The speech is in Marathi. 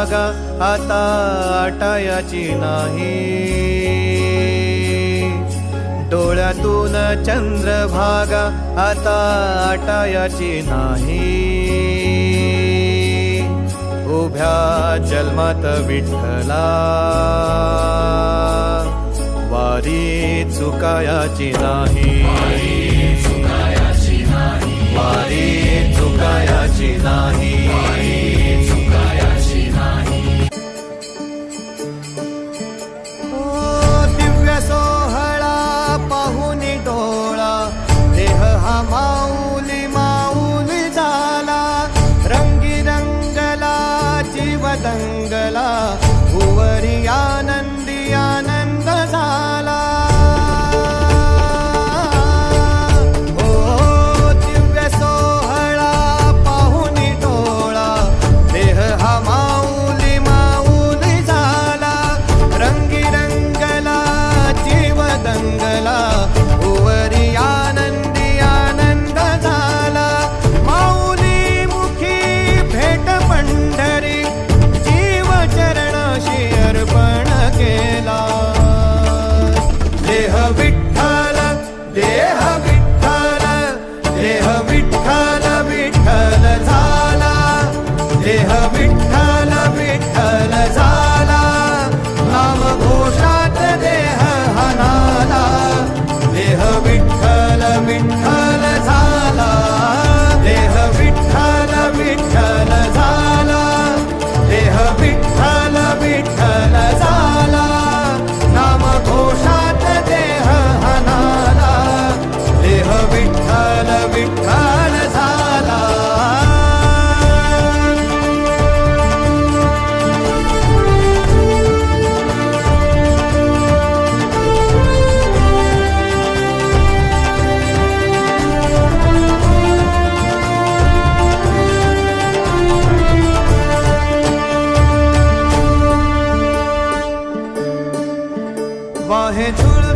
चंद्रभागा आता आटायाची नाही, डोळ्यातून चंद्रभागा आता आटायाची नाही। उभ्या जन्मात विठ्ठला वारी चुकायाची नाही, वारी चुकायाची नाही। दिव्य सोहळा पाहुनी डोळा देह हा माऊली माऊली झाला, रंगी रंगला जीव दंगला भुवरी आनंदी आनंद झाला। देह विठ्ठल देह विठ्ठल विठ्ठल झाला, देह विठ्ठल विठ्ठल झाला, नाम घोषात देह हनाला। देह विठ्ठल विठ्ठल झाला, देह विठ्ठल विठ्ठल झाला, देह विठ्ठल विठ्ठल झाला, नाम घोषात देह हनाला। देह विठ्ठल विठ्ठल झाला। वाहे झुळ